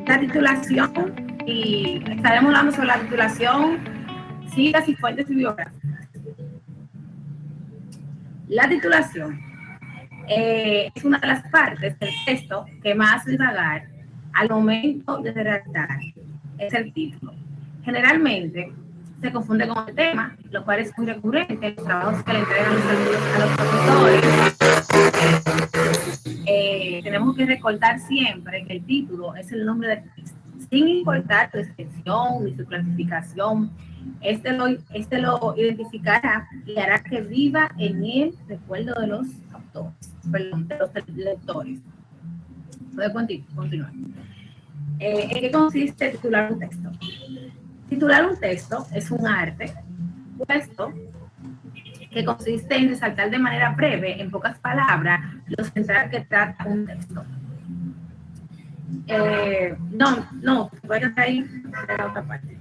La titulación, y estaremos hablando sobre la titulación, citas y fuentes bibliográficas. La titulación es una de las partes del texto que más hace divagar al momento de redactar. Es el título. Generalmente se confunde con el tema, lo cual es muy recurrente en los trabajos que le entregan a los profesores. Tenemos que recordar siempre que el título es el nombre del texto, sin importar su extensión ni su clasificación. Este lo identificará y hará que viva en el recuerdo de los autores, perdón, de los lectores. Puede continuar. ¿En qué consiste titular un texto? Titular un texto es un arte, puesto que consiste en resaltar de manera breve, en pocas palabras, lo central que trata un texto. Voy a ahí de la otra parte.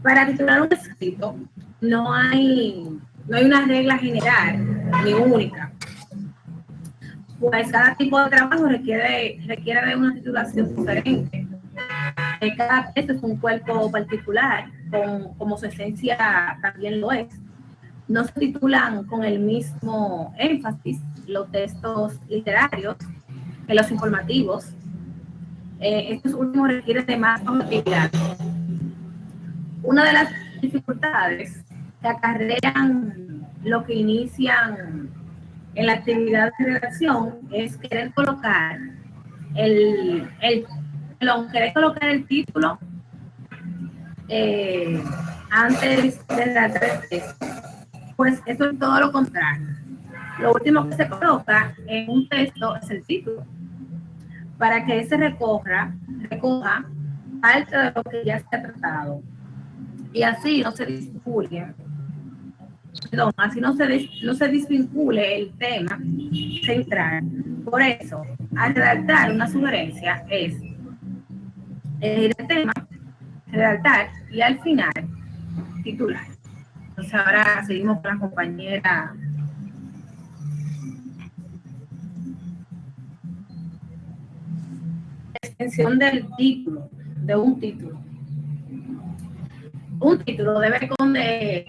Para titular un escrito no hay una regla general ni única, pues cada tipo de trabajo requiere de una titulación diferente. Cada texto es un cuerpo particular, como su esencia también lo es. No se titulan con el mismo énfasis los textos literarios que los informativos. Estos últimos requieren de más objetividad. Una de las dificultades que acarrean lo que inician en la actividad de redacción es querer colocar el título antes de redactar el texto. Pues eso es todo lo contrario. Lo último que se coloca en un texto es el título, para que ese recoja parte de lo que ya se ha tratado. Y así no se desvincule el tema central. Por eso, al redactar una sugerencia es elegir el tema, redactar y al final titular. Entonces ahora seguimos con la compañera. Extensión del título, de un título. Un título debe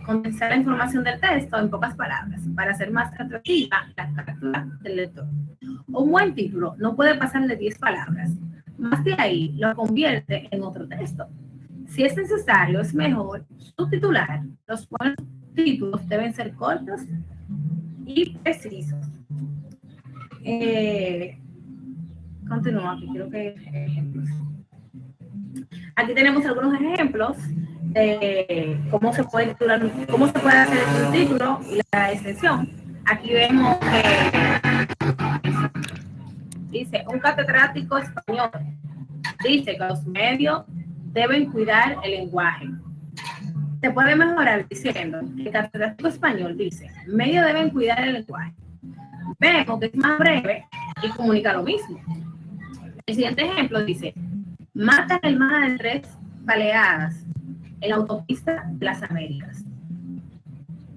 condensar la información del texto en pocas palabras para hacer más atractiva la captura del lector. Un buen título no puede pasar de 10 palabras. Más de ahí lo convierte en otro texto. Si es necesario, es mejor subtitular. Los buenos títulos deben ser cortos y precisos. Continúa, aquí creo que ejemplos. Aquí tenemos algunos ejemplos de cómo se puede titular, cómo se puede hacer el título y la extensión. Aquí vemos que dice un catedrático español. Dice que los medios deben cuidar el lenguaje. Se puede mejorar diciendo que el catedrático español dice, medios deben cuidar el lenguaje. Vemos que es más breve y comunica lo mismo. El siguiente ejemplo dice, matan a hermana de 3 baleadas en la autopista de las Américas.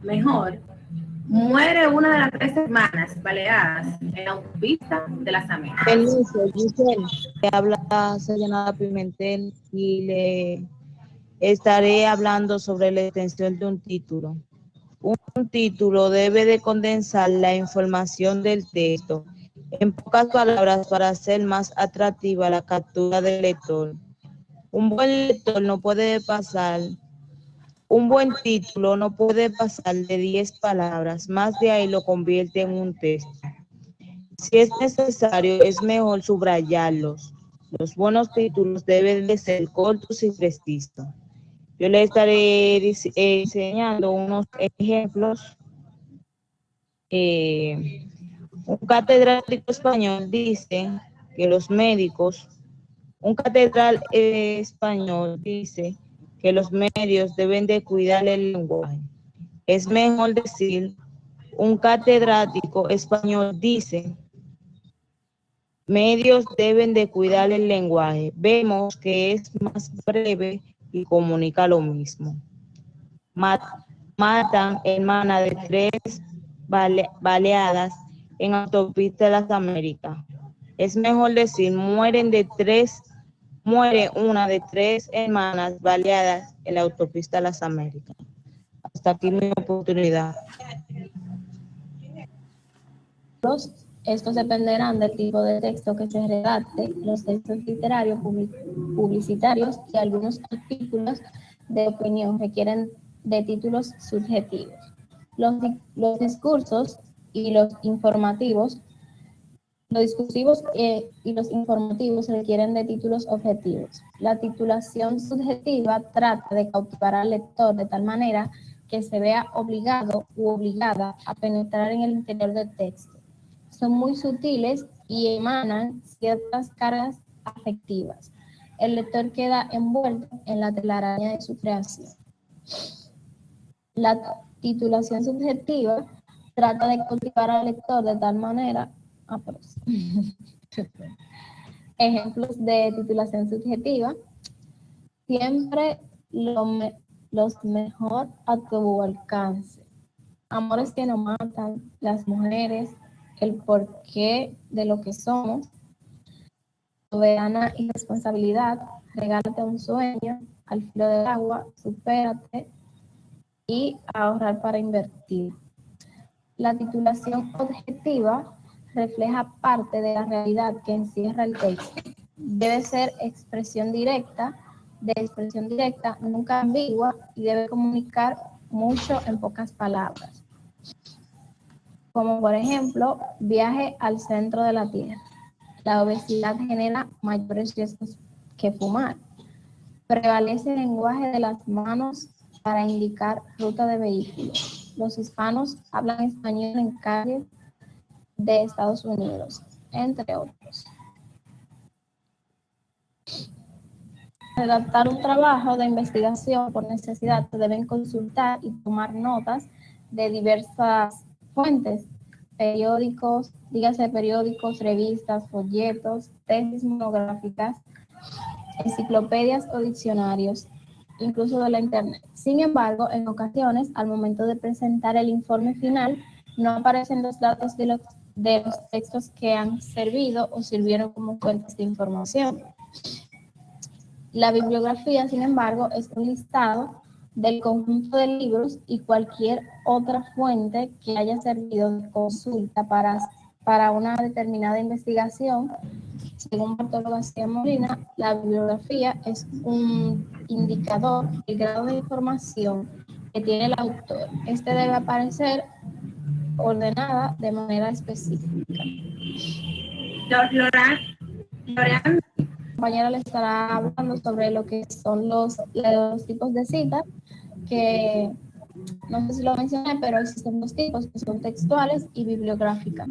Mejor, muere una de las 3 hermanas baleadas en la autopista de las Américas. Permiso, Giselle, te habla Sayanada Pimentel y le estaré hablando sobre la extensión de un título. Un título debe de condensar la información del texto en pocas palabras para hacer más atractiva la captura del lector. Un buen título no puede pasar de 10 palabras, más de ahí lo convierte en un texto. Si es necesario, es mejor subrayarlos. Los buenos títulos deben de ser cortos y precisos. Yo le estaré enseñando unos ejemplos. Un catedrático español dice que los médicos, un catedral español dice que los medios deben de cuidar el lenguaje. Es mejor decir, un catedrático español dice, medios deben de cuidar el lenguaje. Vemos que es más breve y comunica lo mismo. Matan hermana de 3 baleadas en autopista de las Américas. Es mejor decir, mueren de 3 muere una de 3 hermanas baleadas en la autopista Las Américas. Hasta aquí mi oportunidad. Estos dependerán del tipo de texto que se redacte, los textos literarios, publicitarios y algunos artículos de opinión requieren de títulos subjetivos. Los discursos y los informativos, los discursivos y los informativos requieren de títulos objetivos. La titulación subjetiva trata de cautivar al lector de tal manera que se vea obligado u obligada a penetrar en el interior del texto. Son muy sutiles y emanan ciertas cargas afectivas. El lector queda envuelto en la telaraña de su creación. La titulación subjetiva trata de cautivar al lector de tal manera. Ejemplos de titulación subjetiva. Siempre los mejor a tu alcance. Amores que no matan, las mujeres, el porqué de lo que somos, soberana irresponsabilidad, regálate un sueño, al filo del agua, supérate y ahorrar para invertir. La titulación objetiva refleja parte de la realidad que encierra el texto. Debe ser expresión directa, nunca ambigua y debe comunicar mucho en pocas palabras. Como por ejemplo, viaje al centro de la Tierra. La obesidad genera mayores riesgos que fumar. Prevalece el lenguaje de las manos para indicar ruta de vehículos. Los hispanos hablan español en calles de Estados Unidos, entre otros. Redactar un trabajo de investigación por necesidad se deben consultar y tomar notas de diversas fuentes, periódicos, revistas, folletos, tesis monográficas, enciclopedias o diccionarios, incluso de la internet. Sin embargo, en ocasiones, al momento de presentar el informe final, no aparecen los datos de los textos que han servido o sirvieron como fuentes de información. La bibliografía, sin embargo, es un listado del conjunto de libros y cualquier otra fuente que haya servido de consulta para una determinada investigación. Según Bartolo García Molina, la bibliografía es un indicador del grado de información que tiene el autor. Este debe aparecer ordenada de manera específica. Lorean, Compañera le estará hablando sobre lo que son los tipos de citas, que no sé si lo mencioné, pero existen dos tipos, que son textuales y bibliográficas.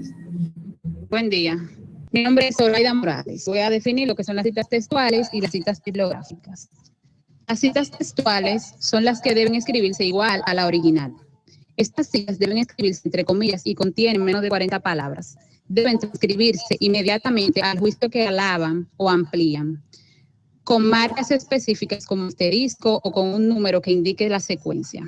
Buen día. Mi nombre es Zoraida Morales. Voy a definir lo que son las citas textuales y las citas bibliográficas. Las citas textuales son las que deben escribirse igual a la original. Estas citas deben escribirse entre comillas y contienen menos de 40 palabras. Deben transcribirse inmediatamente al juicio que alaban o amplían, con marcas específicas como asterisco o con un número que indique la secuencia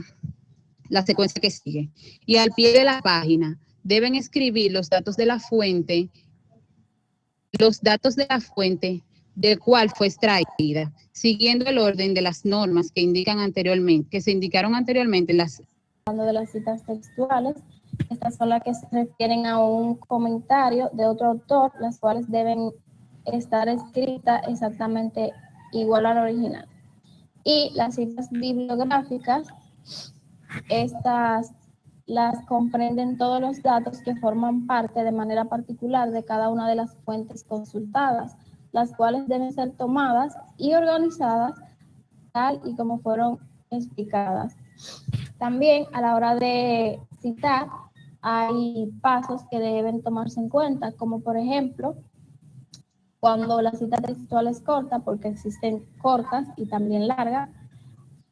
que sigue. Y al pie de la página deben escribir los datos de la fuente del cual fue extraída, siguiendo el orden de las normas que se indicaron anteriormente en las. Hablando de las citas textuales, estas son las que se refieren a un comentario de otro autor, las cuales deben estar escritas exactamente igual al original. Y las citas bibliográficas, estas las comprenden todos los datos que forman parte de manera particular de cada una de las fuentes consultadas, las cuales deben ser tomadas y organizadas tal y como fueron explicadas. También a la hora de citar hay pasos que deben tomarse en cuenta, como por ejemplo, cuando la cita textual es corta, porque existen cortas y también largas,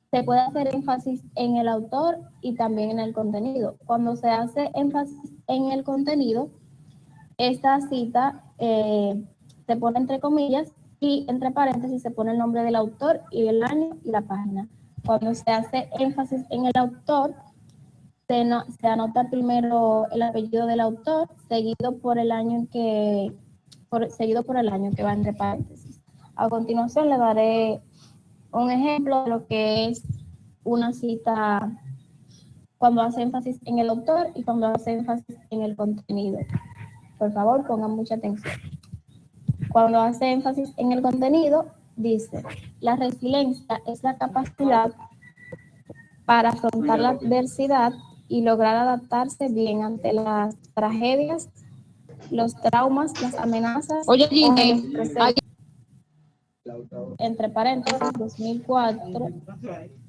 se puede hacer énfasis en el autor y también en el contenido. Cuando se hace énfasis en el contenido, esta cita se pone entre comillas y entre paréntesis se pone el nombre del autor y el año y la página. Cuando se hace énfasis en el autor, se anota primero el apellido del autor, seguido por el año que va entre paréntesis. A continuación le daré un ejemplo de lo que es una cita cuando hace énfasis en el autor y cuando hace énfasis en el contenido. Por favor, pongan mucha atención. Cuando hace énfasis en el contenido, dice, la resiliencia es la capacidad para afrontar la adversidad y lograr adaptarse bien ante las tragedias, los traumas, las amenazas Oye, o Gine, el estrés. Entre paréntesis, 2004,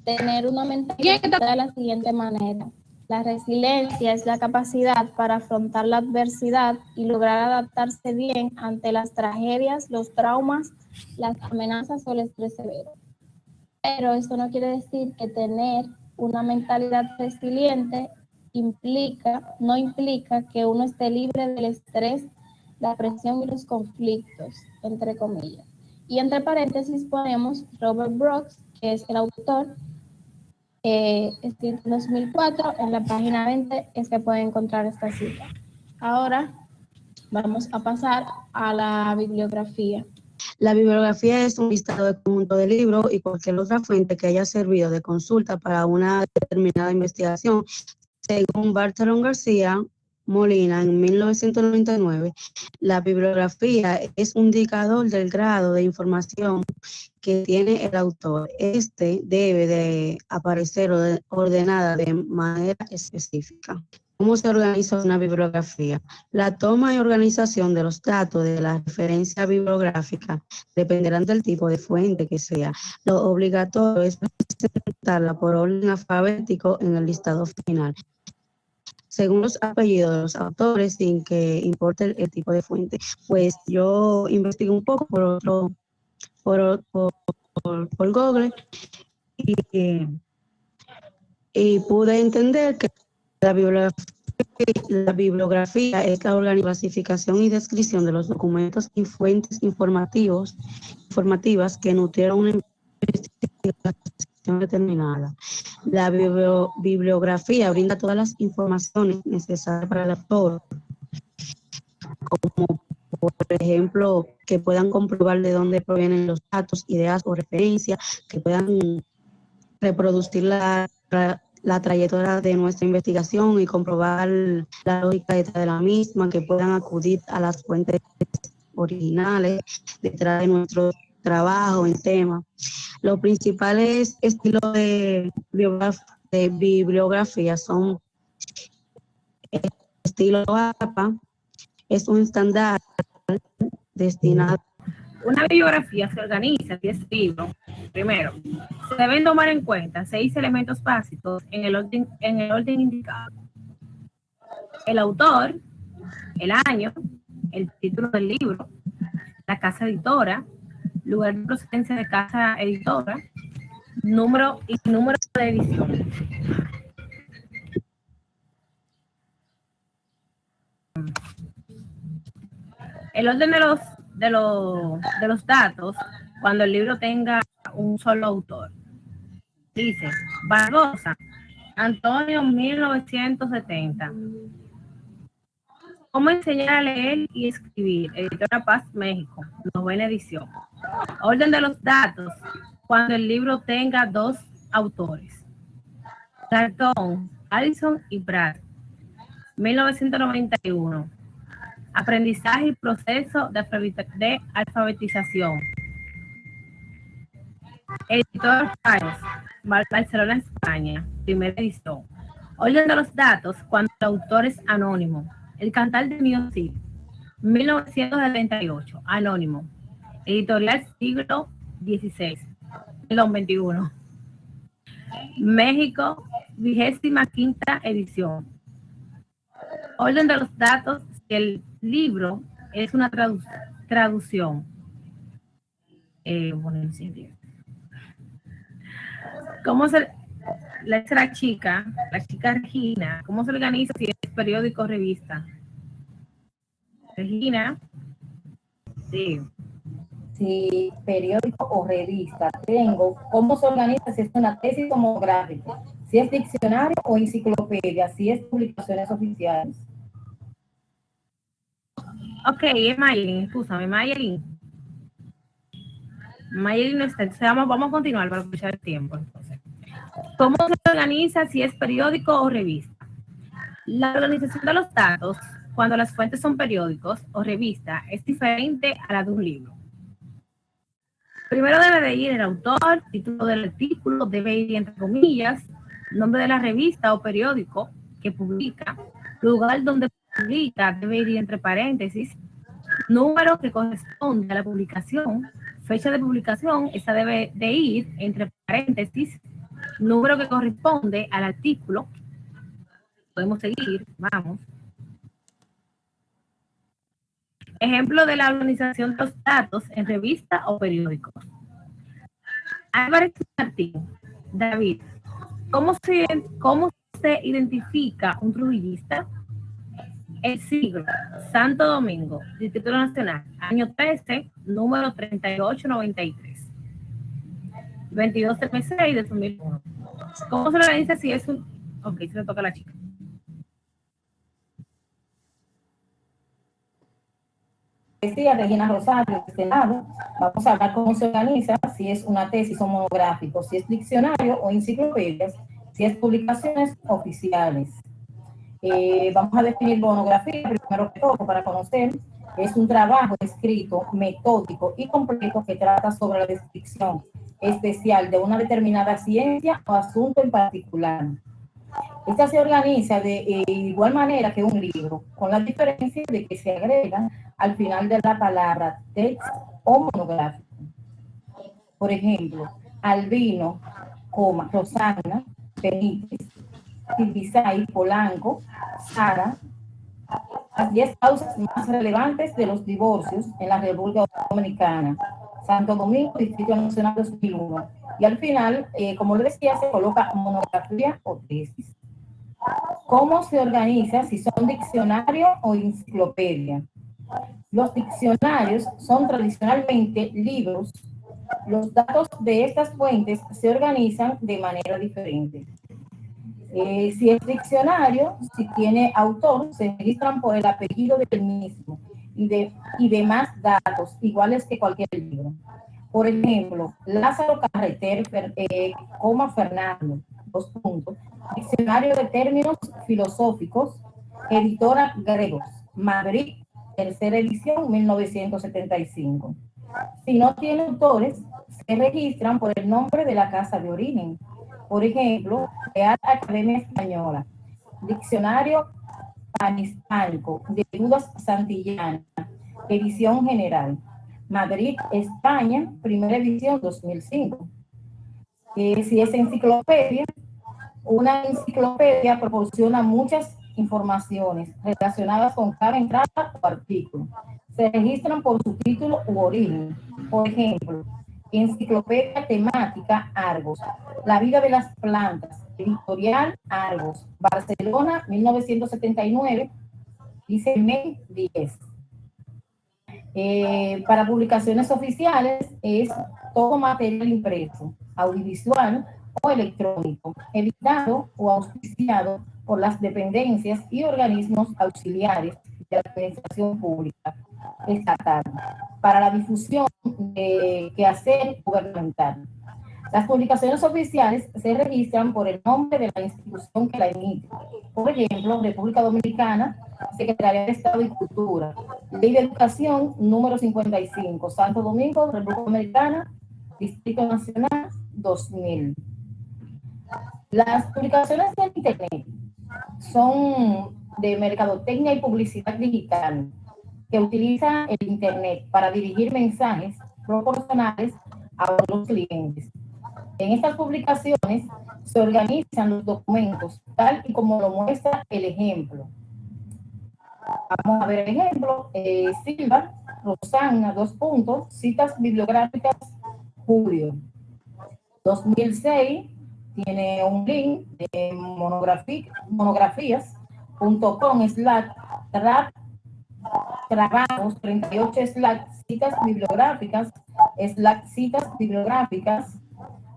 tener una mentalidad de la siguiente manera. La resiliencia es la capacidad para afrontar la adversidad y lograr adaptarse bien ante las tragedias, los traumas, las amenazas o el estrés severo. Pero esto no quiere decir que tener una mentalidad resiliente no implica que uno esté libre del estrés, la presión y los conflictos, entre comillas. Y entre paréntesis ponemos Robert Brooks, que es el autor, escrito en 2004, en la página 20 es que pueden encontrar esta cita. Ahora vamos a pasar a la bibliografía. La bibliografía es un listado de conjunto de libros y cualquier otra fuente que haya servido de consulta para una determinada investigación. Según Bartolomé García Molina, en 1999, la bibliografía es un indicador del grado de información que tiene el autor. Este debe de aparecer ordenada de manera específica. ¿Cómo se organiza una bibliografía? La toma y organización de los datos de la referencia bibliográfica dependerán del tipo de fuente que sea. Lo obligatorio es presentarla por orden alfabético en el listado final, según los apellidos de los autores, sin que importe el tipo de fuente. Pues yo investigué un poco por Google y pude entender que la bibliografía es la clasificación y descripción de los documentos y fuentes informativas que nutrieron una investigación determinada. La bibliografía brinda todas las informaciones necesarias para el autor, como por ejemplo que puedan comprobar de dónde provienen los datos, ideas o referencias, que puedan reproducir la trayectoria de nuestra investigación y comprobar la lógica detrás de la misma, que puedan acudir a las fuentes originales detrás de nuestro trabajo en tema. Los principales estilos de bibliografía son el estilo APA, es un estándar destinado. Una bibliografía se organiza en 10 libros. Primero, se deben tomar en cuenta 6 elementos básicos en el orden indicado. El autor, el año, el título del libro, la casa editora, lugar de procedencia de casa editora, número de edición. El orden de los datos cuando el libro tenga un solo autor. Dice, Barbosa, Antonio, 1970. ¿Cómo enseñar a leer y escribir? Editora Paz, México, 9ª edición. Orden de los datos cuando el libro tenga 2 autores. Cartón, Allison y Pratt, 1991. Aprendizaje y proceso de alfabetización. Editor Pares, Barcelona, España, 1ª edición. Orden de los datos cuando el autor es anónimo. El Cantar de Music, 1978, anónimo. Editorial Siglo XVI, 21. México, 25ª edición. Orden de los datos si el libro es una traducción. ¿Cómo se la chica Regina, cómo se organiza si es periódico o revista? Regina, sí. Si periódico o revista tengo, ¿cómo se organiza si es una tesis o monográfica? Si es diccionario o enciclopedia, si es publicaciones oficiales. Ok, es Mayelin, escúchame, Mayelin. Mayeli no está, entonces vamos a continuar para aprovechar el tiempo. Entonces, ¿cómo se organiza si es periódico o revista? La organización de los datos, cuando las fuentes son periódicos o revista, es diferente a la de un libro. Primero debe de ir el autor, título del artículo, debe ir entre comillas, nombre de la revista o periódico que publica, lugar donde publica, debe ir entre paréntesis, número que corresponde a la publicación, fecha de publicación, esa debe de ir entre paréntesis, número que corresponde al artículo. Podemos seguir, vamos. Ejemplo de la organización de los datos en revista o periódicos. Álvarez Martín, David, ¿cómo se identifica un trujillista? El siglo, Santo Domingo, Distrito Nacional, año 13, número 3893. 22 del mes 6 de 2001. ¿Cómo se lo organiza si es un... Ok, se le toca a la chica. Decía Regina Rosario, de este lado, vamos a hablar cómo se organiza, si es una tesis o monográfico, si es diccionario o enciclopedias, si es publicaciones oficiales. Vamos a definir monografía, primero que todo, para conocer. Es un trabajo escrito, metódico y completo que trata sobre la descripción especial de una determinada ciencia o asunto en particular. Esta se organiza de igual manera que un libro, con la diferencia de que se agrega al final de la palabra texto o monográfico. Por ejemplo, Albino, Rosana, Benítez, Tibisay, Polanco, Sara, las 10 causas más relevantes de los divorcios en la República Dominicana, Santo Domingo, Distrito Nacional 2001. Y al final, como les decía, se coloca monografía o tesis. ¿Cómo se organiza si son diccionario o enciclopedia? Los diccionarios son tradicionalmente libros. Los datos de estas fuentes se organizan de manera diferente. Si es diccionario, si tiene autor, se registran por el apellido del mismo y demás datos iguales que cualquier libro. Por ejemplo, Lázaro Carreter, Fernando, Diccionario de Términos Filosóficos, editora Gregos, Madrid, tercera edición, 1975. Si no tiene autores, se registran por el nombre de la casa de origen. Por ejemplo, Real Academia Española, Diccionario Panhispánico de Dudas Santillana, edición general, Madrid, España, primera edición, 2005. Si es enciclopedia, una enciclopedia proporciona muchas informaciones relacionadas con cada entrada o artículo. Se registran por su título u origen. Por ejemplo, Enciclopedia Temática Argos, La vida de las plantas, editorial Argos, Barcelona, 1979, dice MEN 10. Para publicaciones oficiales es todo material impreso, audiovisual o electrónico, editado o auspiciado por las dependencias y organismos auxiliares de la administración pública estatal para la difusión de quehacer gubernamental. Las publicaciones oficiales se registran por el nombre de la institución que la emite. Por ejemplo, República Dominicana, Secretaría de Estado y Cultura, Ley de Educación número 55, Santo Domingo, República Dominicana, Distrito Nacional 2000. Las publicaciones de Internet son de mercadotecnia y publicidad digital, que utiliza el Internet para dirigir mensajes proporcionales a los clientes. En estas publicaciones se organizan los documentos tal y como lo muestra el ejemplo. Vamos a ver el ejemplo. Silva, Rosana, citas bibliográficas, Julio. 2006 tiene un link de monografías.com/trabajos 38/citas bibliográficas /citas bibliográficas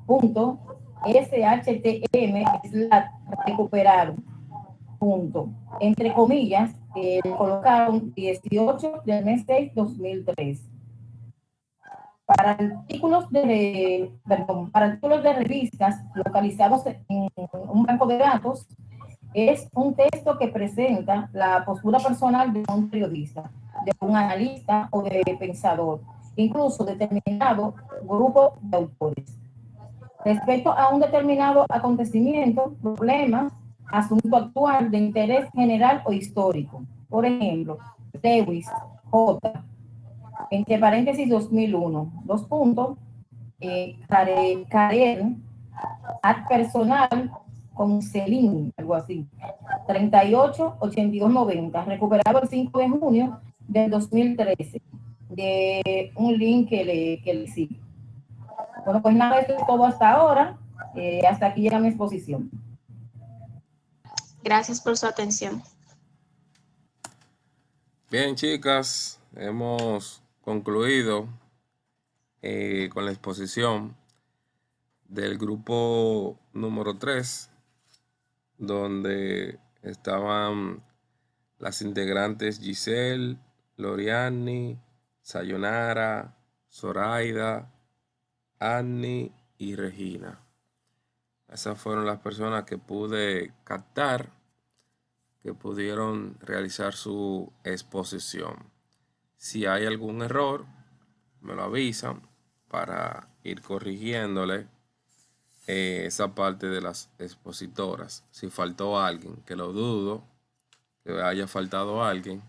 .shtm/recuperar entre comillas, colocaron 18 del mes 6 2003. para artículos de revistas localizados en un banco de datos, es un texto que presenta la postura personal de un periodista, de un analista o de pensador, incluso determinado grupo de autores, respecto a un determinado acontecimiento, problema, asunto actual de interés general o histórico. Por ejemplo, Lewis J., entre paréntesis 2001, dos puntos, Carel, ad personal con Celín, algo así, 388290, recuperado el 5 de junio del 2013, de un link que le sigue. Bueno, pues nada, esto es todo hasta ahora. Hasta aquí llega mi exposición. Gracias por su atención. Bien, chicas, hemos concluido con la exposición del grupo número 3, donde estaban las integrantes Giselle, Loriani, Sayonara, Zoraida, Annie y Regina. Esas fueron las personas que pude captar, que pudieron realizar su exposición. Si hay algún error, me lo avisan para ir corrigiéndole esa parte de las expositoras. Si faltó alguien, que lo dudo, que haya faltado alguien,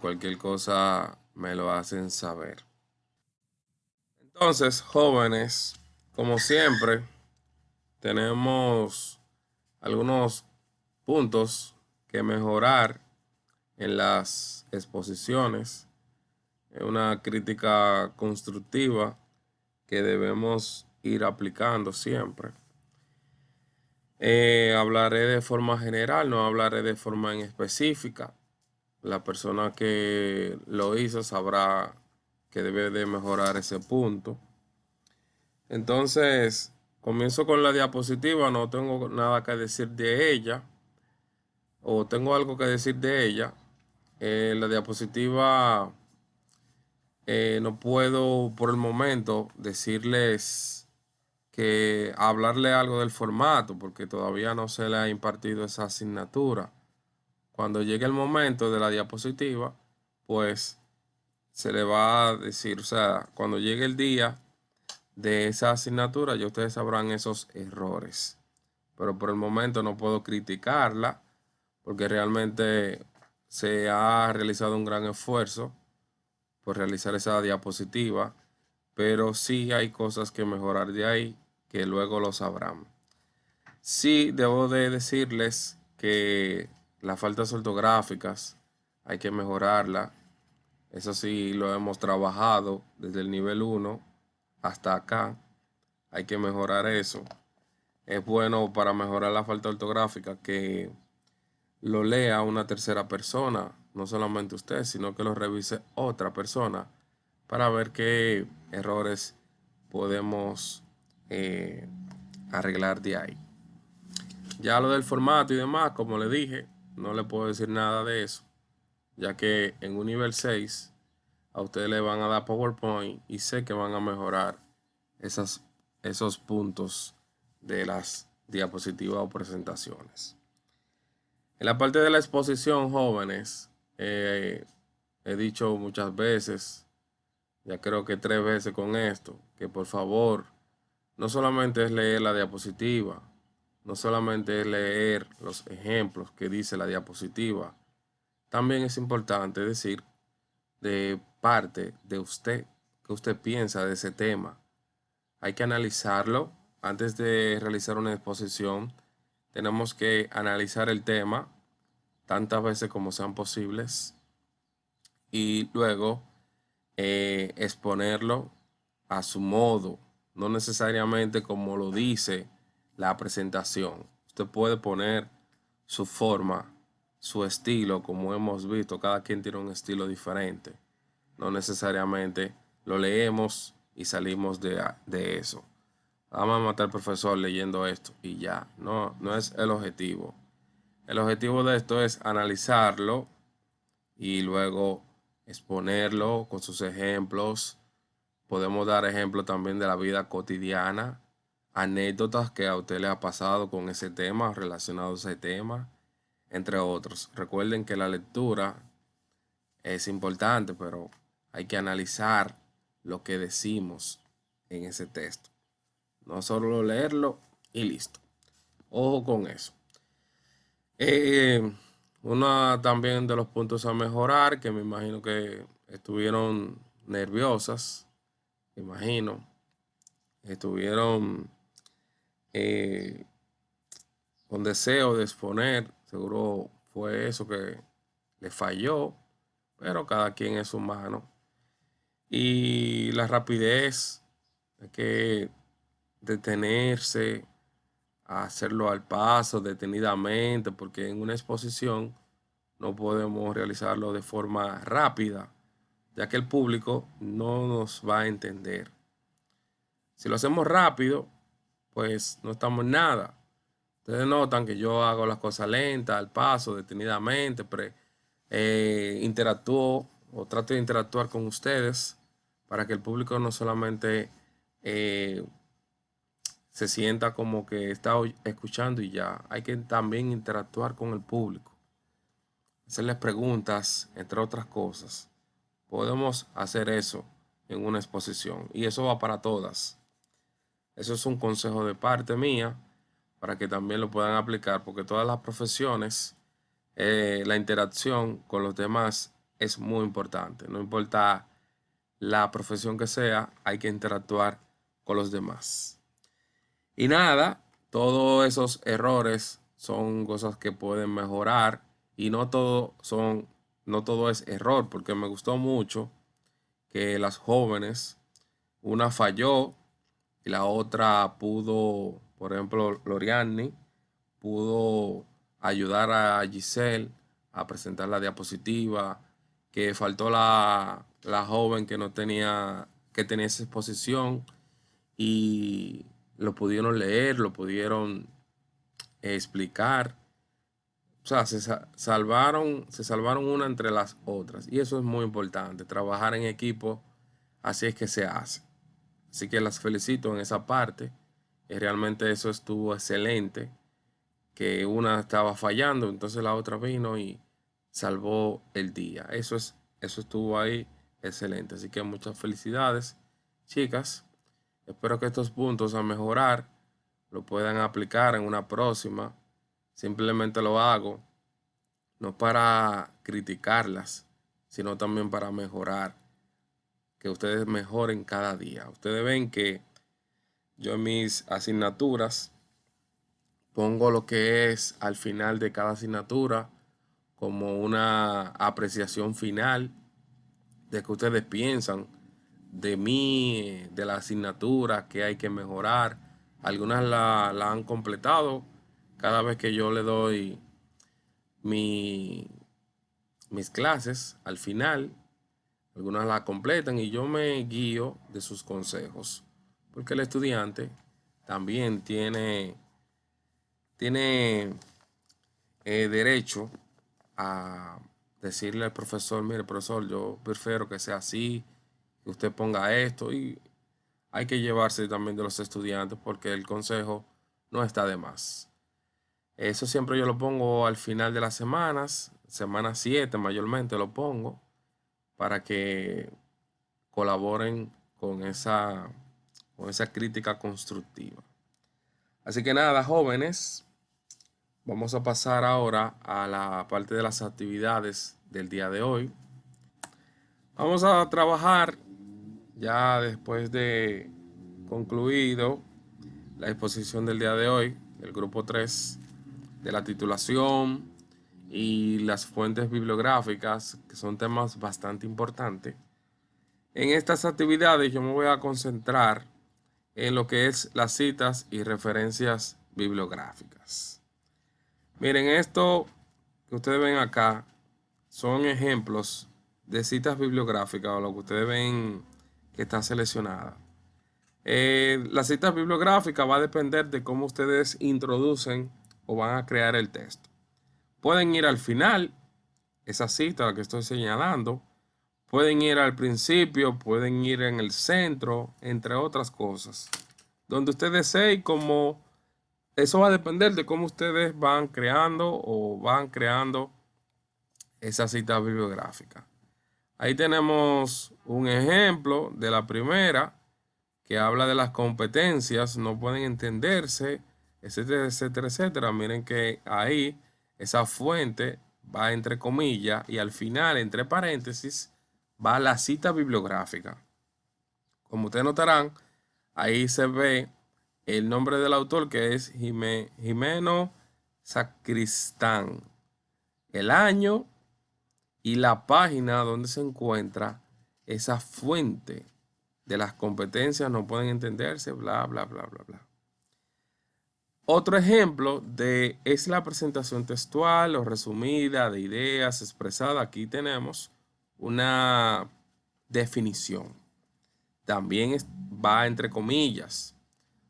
cualquier cosa me lo hacen saber. Entonces, jóvenes, como siempre, tenemos algunos puntos que mejorar en las exposiciones. Es una crítica constructiva que debemos ir aplicando siempre. Hablaré de forma general, no hablaré de forma en específica. La persona que lo hizo sabrá que debe de mejorar ese punto. Entonces, comienzo con la diapositiva. No tengo nada que decir de ella, o tengo algo que decir de ella. La diapositiva, no puedo por el momento decirles que hablarle algo del formato, porque todavía no se le ha impartido esa asignatura. Cuando llegue el momento de la diapositiva, pues se le va a decir, o sea, cuando llegue el día de esa asignatura, ya ustedes sabrán esos errores. Pero por el momento no puedo criticarla, porque realmente se ha realizado un gran esfuerzo por realizar esa diapositiva, pero sí hay cosas que mejorar de ahí, que luego lo sabrán. Sí, debo de decirles que las faltas ortográficas hay que mejorarla. Eso sí lo hemos trabajado desde el nivel 1 hasta acá. Hay que mejorar eso. Es bueno para mejorar la falta ortográfica que lo lea una tercera persona, no solamente usted, sino que lo revise otra persona para ver qué errores podemos arreglar de ahí. Ya lo del formato y demás, como le dije, no le puedo decir nada de eso, ya que en un nivel 6 a ustedes le van a dar PowerPoint y sé que van a mejorar esos puntos de las diapositivas o presentaciones. En la parte de la exposición, jóvenes, he dicho muchas veces, ya creo que 3 veces con esto, que por favor, no solamente es leer la diapositiva, no solamente es leer los ejemplos que dice la diapositiva, también es importante decir de parte de usted, qué usted piensa de ese tema. Hay que analizarlo antes de realizar una exposición. Tenemos que analizar el tema tantas veces como sean posibles y luego exponerlo a su modo, no necesariamente como lo dice la presentación. Usted puede poner su forma, su estilo, como hemos visto, cada quien tiene un estilo diferente. No necesariamente lo leemos y salimos de eso. Vamos a matar al profesor leyendo esto y ya. No es el objetivo. El objetivo de esto es analizarlo y luego exponerlo con sus ejemplos Podemos dar ejemplo también de la vida cotidiana, anécdotas que a usted le ha pasado con ese tema, relacionados a ese tema, entre otros. Recuerden que la lectura es importante, pero hay que analizar lo que decimos en ese texto. No solo leerlo y listo. Ojo con eso. Uno también de los puntos a mejorar, que me imagino que estuvieron nerviosas, me imagino, estuvieron con deseo de exponer, seguro fue eso que le falló, pero cada quien es humano. Y la rapidez, hay que detenerse, a hacerlo al paso, detenidamente, porque en una exposición no podemos realizarlo de forma rápida, ya que el público no nos va a entender. Si lo hacemos rápido, pues no estamos en nada. Ustedes notan que yo hago las cosas lentas, al paso, detenidamente, interactúo o trato de interactuar con ustedes para que el público no solamente se sienta como que está escuchando y ya. Hay que también interactuar con el público, hacerles preguntas, entre otras cosas. Podemos hacer eso en una exposición y eso va para todas. Eso es un consejo de parte mía para que también lo puedan aplicar, porque todas las profesiones, la interacción con los demás es muy importante. No importa la profesión que sea, hay que interactuar con los demás. Y nada, todos esos errores son cosas que pueden mejorar y no todo es error, porque me gustó mucho que las jóvenes, una falló y la otra pudo, por ejemplo, Loriani pudo ayudar a Giselle a presentar la diapositiva, que faltó la joven que no tenía, que tenía esa exposición y lo pudieron leer, lo pudieron explicar. O sea, se salvaron una entre las otras. Y eso es muy importante, trabajar en equipo, así es que se hace. Así que las felicito en esa parte. Realmente eso estuvo excelente, que una estaba fallando, entonces la otra vino y salvó el día. Eso estuvo ahí excelente. Así que muchas felicidades, chicas. Espero que estos puntos a mejorar lo puedan aplicar en una próxima. Simplemente lo hago no para criticarlas, sino también para mejorar, que ustedes mejoren cada día. Ustedes ven que yo en mis asignaturas pongo lo que es al final de cada asignatura como una apreciación final de que ustedes piensan de mí, de la asignatura, que hay que mejorar. Algunas la han completado cada vez que yo le doy mis clases al final. Algunas la completan y yo me guío de sus consejos, porque el estudiante también tiene derecho a decirle al profesor: mire, profesor, yo prefiero que sea así, que usted ponga esto. Y hay que llevarse también de los estudiantes, porque el consejo no está de más. Eso siempre yo lo pongo al final de las semanas, semana 7 mayormente lo pongo, para que colaboren con esa crítica constructiva. Así que nada, jóvenes, vamos a pasar ahora a la parte de las actividades del día de hoy. Vamos a trabajar ya después de concluido la exposición del día de hoy, el grupo 3 de la titulación y las fuentes bibliográficas, que son temas bastante importantes. En estas actividades yo me voy a concentrar en lo que es las citas y referencias bibliográficas. Miren, esto que ustedes ven acá son ejemplos de citas bibliográficas, o lo que ustedes ven que está seleccionada. La cita bibliográfica va a depender de cómo ustedes introducen o van a crear el texto. Pueden ir al final, esa cita, la que estoy señalando, Pueden ir al principio, pueden ir en el centro, entre otras cosas. Donde usted desee y como eso va a depender de cómo ustedes van creando esa cita bibliográfica. Ahí tenemos un ejemplo de la primera que habla de las competencias, no pueden entenderse, etcétera, etcétera, etcétera. Miren que ahí esa fuente va entre comillas y al final, entre paréntesis, va la cita bibliográfica. Como ustedes notarán, ahí se ve el nombre del autor, que es Jimeno Sacristán, el año y la página donde se encuentra esa fuente de las competencias, no pueden entenderse, bla, bla, bla, bla, bla. Otro ejemplo es la presentación textual o resumida de ideas expresadas. Aquí tenemos una definición. También va entre comillas.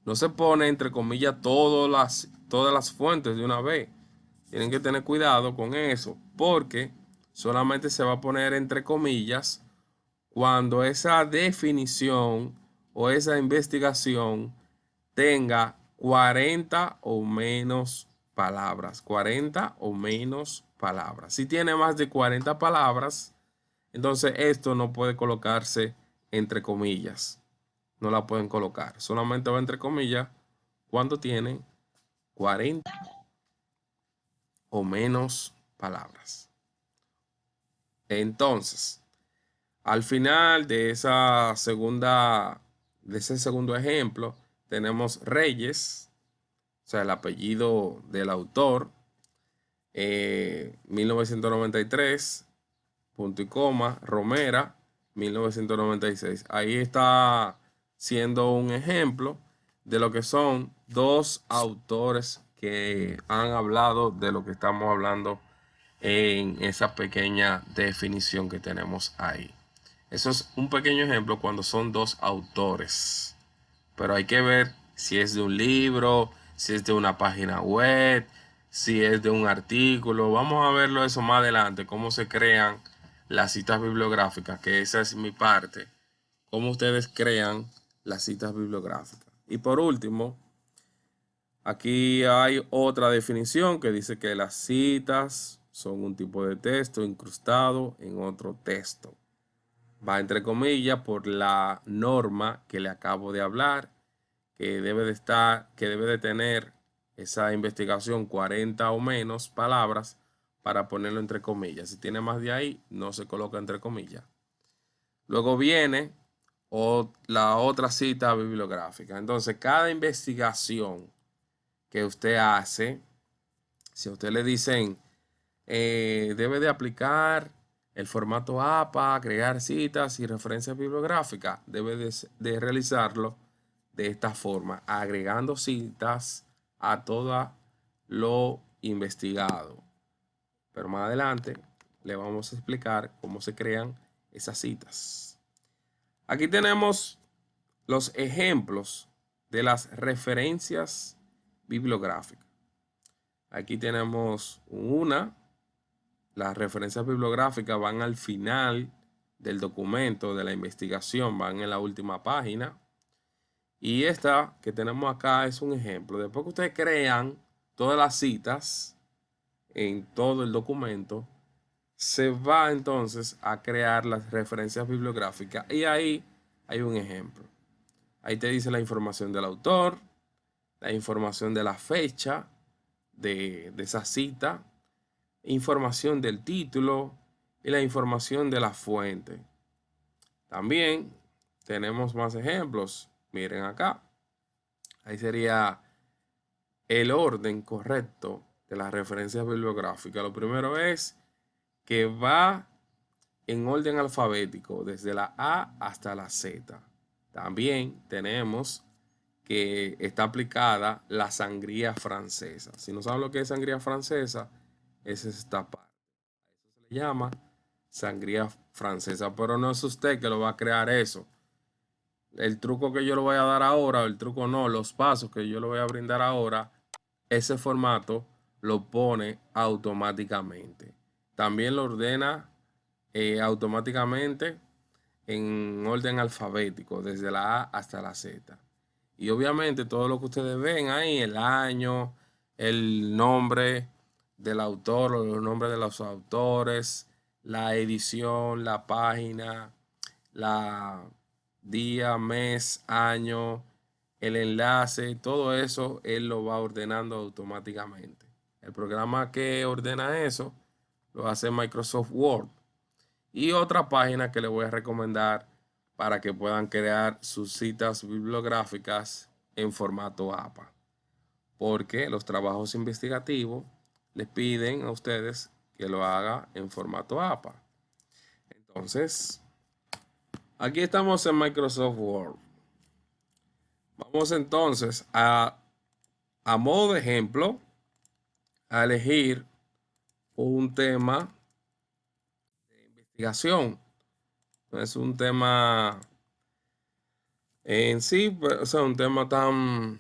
No se pone entre comillas todas las fuentes de una vez. Tienen que tener cuidado con eso, porque solamente se va a poner entre comillas cuando esa definición o esa investigación tenga 40 o menos palabras. 40 o menos palabras. Si tiene más de 40 palabras, entonces esto no puede colocarse entre comillas. No la pueden colocar. Solamente va entre comillas cuando tiene 40 o menos palabras. Entonces, al final de ese segundo ejemplo, tenemos Reyes, o sea, el apellido del autor, 1993, punto y coma, Romera, 1996. Ahí está siendo un ejemplo de lo que son dos autores que han hablado de lo que estamos hablando en esa pequeña definición que tenemos ahí. Eso es un pequeño ejemplo cuando son dos autores. Pero hay que ver si es de un libro, si es de una página web, si es de un artículo. Vamos a verlo eso más adelante, cómo se crean las citas bibliográficas, que esa es mi parte. Cómo ustedes crean las citas bibliográficas. Y por último, aquí hay otra definición que dice que las citas son un tipo de texto incrustado en otro texto. Va entre comillas por la norma que le acabo de hablar, que debe de tener esa investigación 40 o menos palabras para ponerlo entre comillas. Si tiene más de ahí, no se coloca entre comillas. Luego viene la otra cita bibliográfica. Entonces, cada investigación que usted hace, si a usted le dicen, debe de aplicar el formato APA, agregar citas y referencias bibliográficas, debe de realizarlo de esta forma, agregando citas a todo lo investigado. Pero más adelante le vamos a explicar cómo se crean esas citas. Aquí tenemos los ejemplos de las referencias bibliográficas. Aquí tenemos las referencias bibliográficas van al final del documento, de la investigación, van en la última página. Y esta que tenemos acá es un ejemplo. Después que ustedes crean todas las citas en todo el documento, se va entonces a crear las referencias bibliográficas. Y ahí hay un ejemplo. Ahí te dice la información del autor, la información de la fecha de esa cita, información del título y la información de la fuente. También tenemos más ejemplos. Miren acá. Ahí sería el orden correcto de las referencias bibliográficas. Lo primero es que va en orden alfabético, desde la A hasta la Z. También tenemos que está aplicada la sangría francesa. Si no saben lo que es sangría francesa, es esta parte. Eso se le llama sangría francesa, pero no es usted que lo va a crear eso. El truco que yo le voy a dar ahora, el truco no, los pasos que yo le voy a brindar ahora, ese formato lo pone automáticamente. También lo ordena automáticamente en orden alfabético, desde la A hasta la Z. Y obviamente todo lo que ustedes ven ahí, el año, el nombre del autor o los nombres de los autores, la edición, la página, la día, mes, año, el enlace, todo eso él lo va ordenando automáticamente. El programa que ordena eso lo hace Microsoft Word. Y otra página que les voy a recomendar para que puedan crear sus citas bibliográficas en formato APA. Porque los trabajos investigativos les piden a ustedes que lo haga en formato APA. Entonces, aquí estamos en Microsoft Word. Vamos entonces a modo de ejemplo, a elegir un tema de investigación. No es un tema en sí, o sea, un tema tan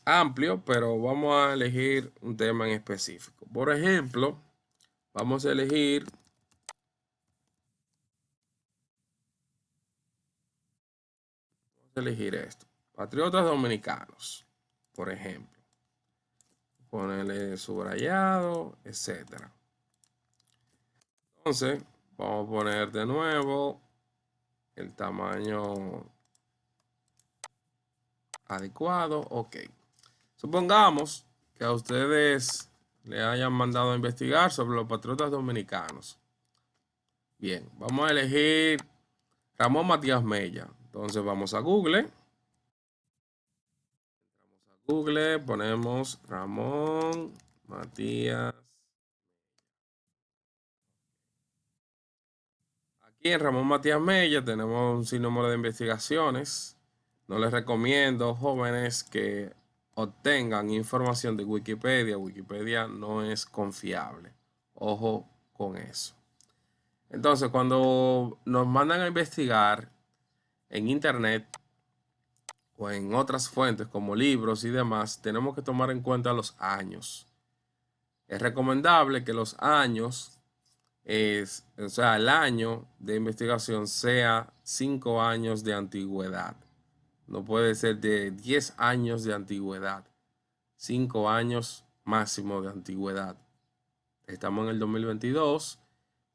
amplio, pero vamos a elegir un tema en específico. Por ejemplo, vamos a elegir esto. Patriotas dominicanos, por ejemplo. Ponerle subrayado, etcétera. Entonces, vamos a poner de nuevo el tamaño adecuado. Ok. Supongamos que a ustedes le hayan mandado a investigar sobre los patriotas dominicanos. Bien, vamos a elegir Ramón Matías Mella. Entonces vamos a Google. Ponemos Ramón Matías. Aquí en Ramón Matías Mella tenemos un sinnúmero de investigaciones. No les recomiendo, jóvenes, que obtengan información de Wikipedia. Wikipedia no es confiable. Ojo con eso. Entonces, cuando nos mandan a investigar en internet o en otras fuentes como libros y demás, tenemos que tomar en cuenta los años. Es recomendable que los años, o sea, el año de investigación sea 5 años de antigüedad. No puede ser de 10 años de antigüedad. 5 años máximo de antigüedad. Estamos en el 2022.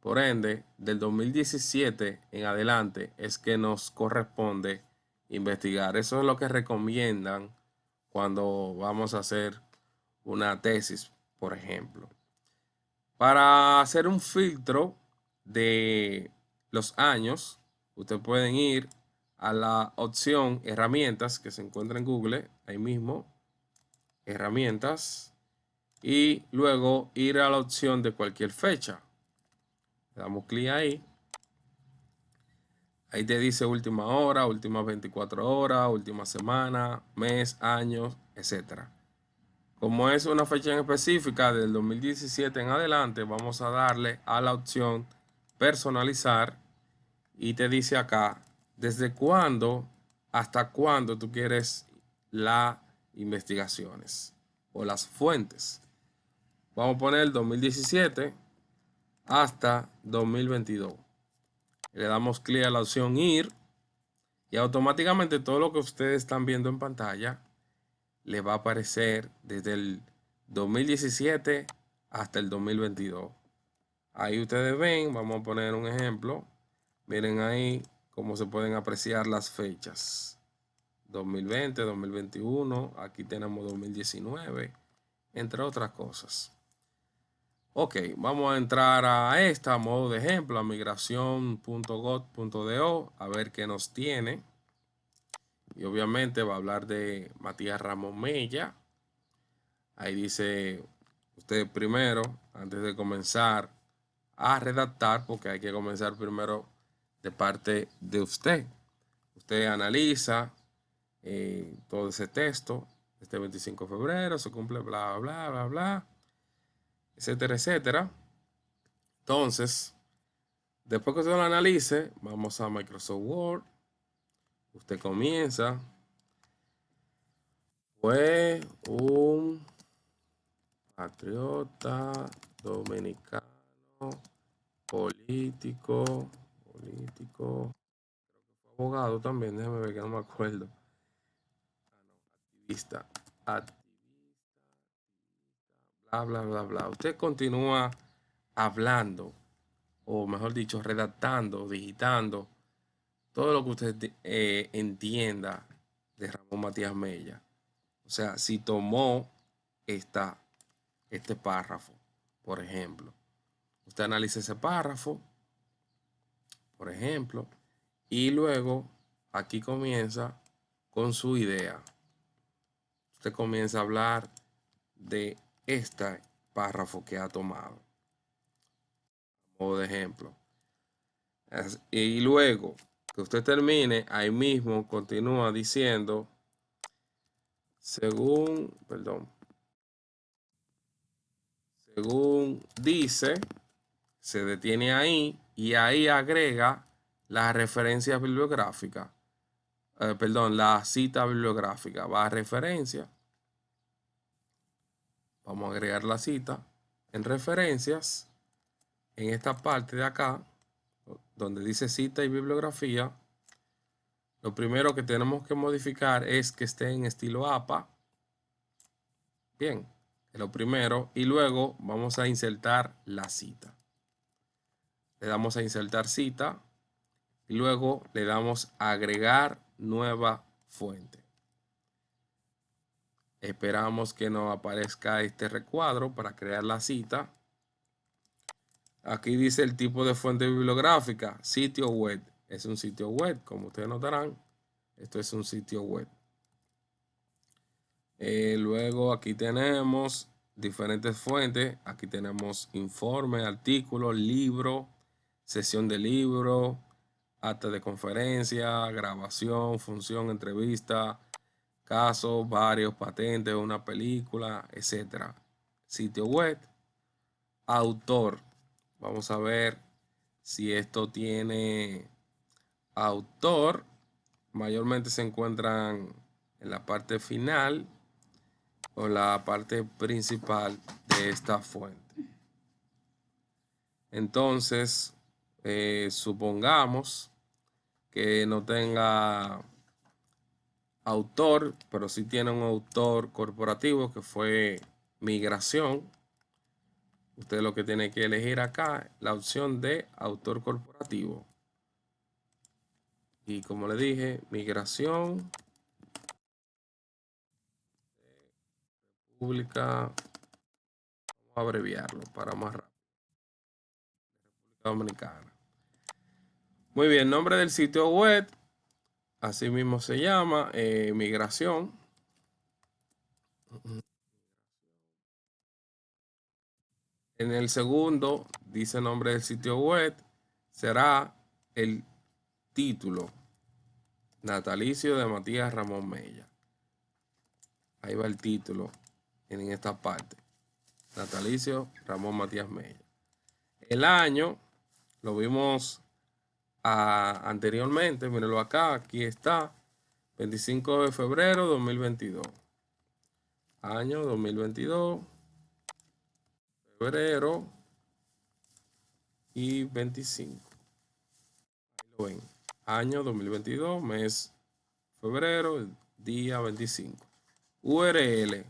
Por ende, del 2017 en adelante es que nos corresponde investigar. Eso es lo que recomiendan cuando vamos a hacer una tesis, por ejemplo. Para hacer un filtro de los años, ustedes pueden ir a la opción herramientas que se encuentra en Google, ahí mismo, herramientas, y luego ir a la opción de cualquier fecha. Le damos clic ahí. Ahí te dice última hora, últimas 24 horas, última semana, mes, año, etc. Como es una fecha en específica del 2017 en adelante, vamos a darle a la opción personalizar y te dice acá desde cuándo hasta cuándo tú quieres las investigaciones o las fuentes. Vamos a poner 2017 hasta 2022. Le damos clic a la opción ir y automáticamente todo lo que ustedes están viendo en pantalla les va a aparecer desde el 2017 hasta el 2022. Ahí ustedes ven, vamos a poner un ejemplo. Miren ahí cómo se pueden apreciar las fechas. 2020, 2021, aquí tenemos 2019, entre otras cosas. Ok, vamos a entrar a esta a modo de ejemplo, a migración.gov.do, a ver qué nos tiene. Y obviamente va a hablar de Matías Ramón Mella. Ahí dice usted primero, antes de comenzar a redactar, porque hay que comenzar primero de parte de usted. Usted analiza todo ese texto. Este 25 de febrero se cumple bla, bla, bla, bla, etcétera, etcétera. Entonces, después que usted lo analice, vamos a Microsoft Word. Usted comienza. Fue un patriota dominicano político, abogado también, déjame ver que no me acuerdo. Activista, bla, bla, bla, bla. Usted continúa hablando, o mejor dicho, redactando, digitando, todo lo que usted entienda de Ramón Matías Mella. O sea, si tomó este párrafo, por ejemplo, usted analiza ese párrafo, por ejemplo, y luego aquí comienza con su idea. Usted comienza a hablar de este párrafo que ha tomado, como de ejemplo. Y luego que usted termine, ahí mismo continúa diciendo, según dice, se detiene ahí y ahí agrega la referencia bibliográfica. La cita bibliográfica. Va a referencia. Vamos a agregar la cita en referencias. En esta parte de acá, donde dice cita y bibliografía, lo primero que tenemos que modificar es que esté en estilo APA. Bien, es lo primero. Y luego vamos a insertar la cita. Le damos a insertar cita y luego le damos a agregar nueva fuente. Esperamos que nos aparezca este recuadro para crear la cita. Aquí dice el tipo de fuente bibliográfica, sitio web. Es un sitio web, como ustedes notarán. Esto es un sitio web. Luego aquí tenemos diferentes fuentes. Aquí tenemos informe, artículo, libro, sesión de libro, acta de conferencia, grabación, función, entrevista, casos, varios, patentes, una película, etc. Sitio web. Autor. Vamos a ver si esto tiene autor. Mayormente se encuentran en la parte final o la parte principal de esta fuente. Entonces, supongamos que no tenga autor, pero sí tiene un autor corporativo que fue Migración. Usted lo que tiene que elegir acá la opción de autor corporativo. Y como le dije, Migración Pública. Vamos a abreviarlo para más rápido. República Dominicana. Muy bien, nombre del sitio web. Así mismo se llama, Migración. En el segundo dice nombre del sitio web. Será el título. Natalicio de Matías Ramón Mella. Ahí va el título en esta parte. Natalicio Ramón Matías Mella. El año lo vimos anteriormente. Mírenlo acá. Aquí está. 25 de febrero 2022. Año 2022. Febrero y 25. Ahí lo ven. Año 2022. Mes febrero. Día 25. URL.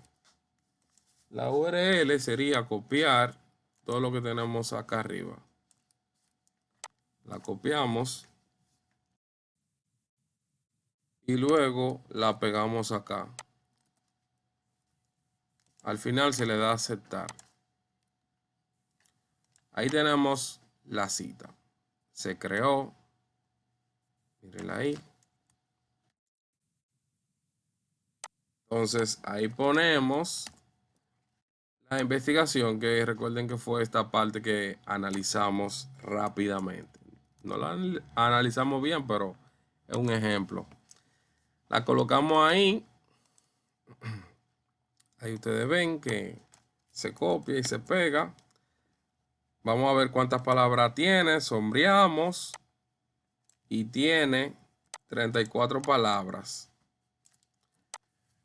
La URL sería copiar todo lo que tenemos acá arriba. La copiamos y luego la pegamos acá. Al final se le da a aceptar. Ahí tenemos la cita. Se creó. Mírenla ahí. Entonces ahí ponemos la investigación, que recuerden que fue esta parte que analizamos rápidamente. No la analizamos bien, pero es un ejemplo. La colocamos ahí. Ahí ustedes ven que se copia y se pega. Vamos a ver cuántas palabras tiene. Sombreamos. Y tiene 34 palabras.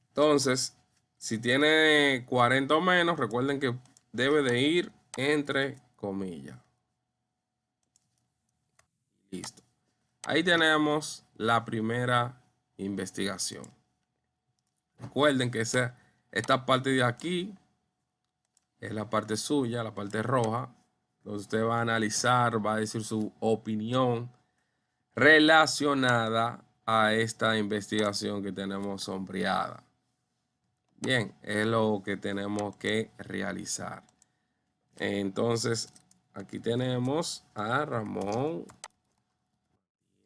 Entonces, si tiene 40 o menos, recuerden que debe de ir entre comillas. Listo. Ahí tenemos la primera investigación. Recuerden que esta parte de aquí es la parte suya, la parte roja, donde usted va a analizar, va a decir su opinión relacionada a esta investigación que tenemos sombreada. Bien, es lo que tenemos que realizar. Entonces, aquí tenemos a Ramón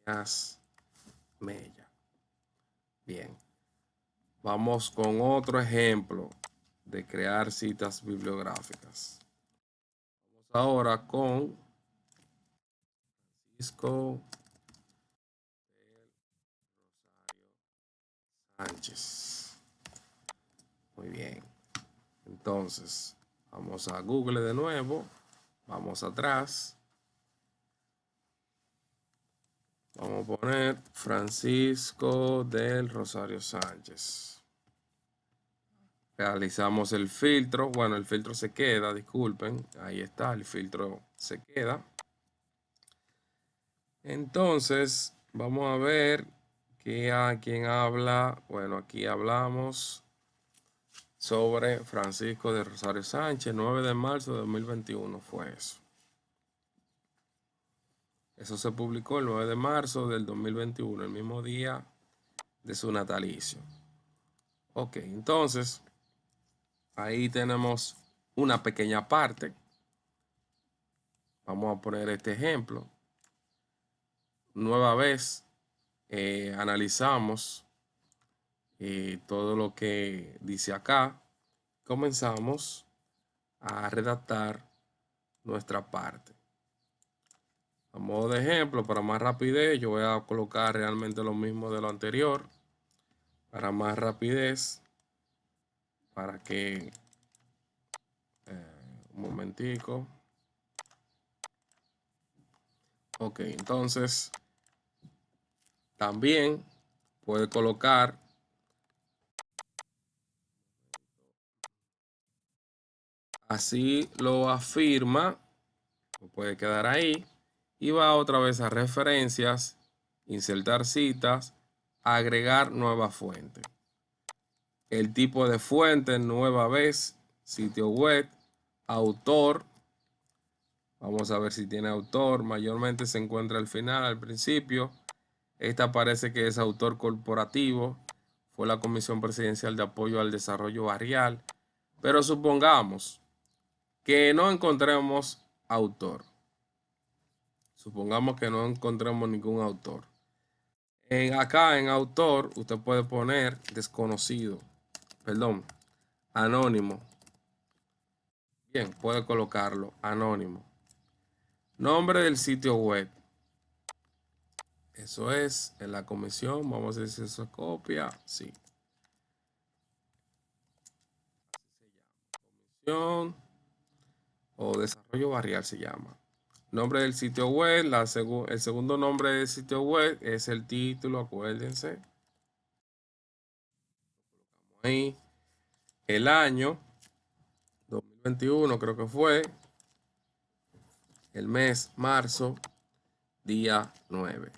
Díaz Mella. Bien, vamos con otro ejemplo de crear citas bibliográficas. Vamos ahora con Francisco Sánchez. Muy bien. Entonces, vamos a Google de nuevo. Vamos atrás. Vamos a poner Francisco del Rosario Sánchez. Realizamos el filtro. Bueno, el filtro se queda, disculpen. Ahí está, el filtro se queda. Entonces, vamos a ver a quién habla. Bueno, aquí hablamos sobre Francisco de Rosario Sánchez. 9 de marzo de 2021 fue eso. Eso se publicó el 9 de marzo del 2021, el mismo día de su natalicio. Ok, entonces, ahí tenemos una pequeña parte. Vamos a poner este ejemplo. Nueva vez, analizamos todo lo que dice acá. Comenzamos a redactar nuestra parte. A modo de ejemplo, para más rapidez, yo voy a colocar realmente lo mismo de lo anterior. Para más rapidez, para que... un momentico. Ok, entonces, también puede colocar así lo afirma, puede quedar ahí. Y va otra vez a referencias, insertar citas, agregar nueva fuente. El tipo de fuente, nueva vez, sitio web, autor. Vamos a ver si tiene autor. Mayormente se encuentra al final, al principio. Esta parece que es autor corporativo. Fue la Comisión Presidencial de Apoyo al Desarrollo Barrial. Pero supongamos que no encontremos autor. Supongamos que no encontremos ningún autor. Acá en autor usted puede poner desconocido. Perdón, anónimo. Bien, puede colocarlo anónimo. Nombre del sitio web. Eso es en la comisión. Vamos a ver si eso copia. Sí. Comisión o desarrollo barrial se llama. Nombre del sitio web. El segundo nombre del sitio web es el título. Acuérdense. Ahí. El año 2021 creo que fue. El mes marzo. Día 9.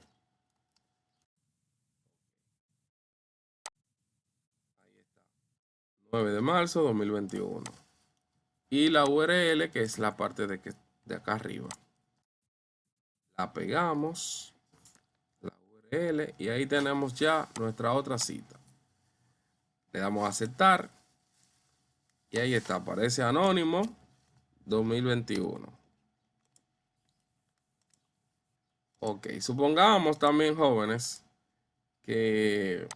9 de marzo 2021. Y la URL, que es la parte de acá arriba. La pegamos. La URL. Y ahí tenemos ya nuestra otra cita. Le damos a aceptar. Y ahí está. Aparece anónimo 2021. Ok. Supongamos también, jóvenes, que,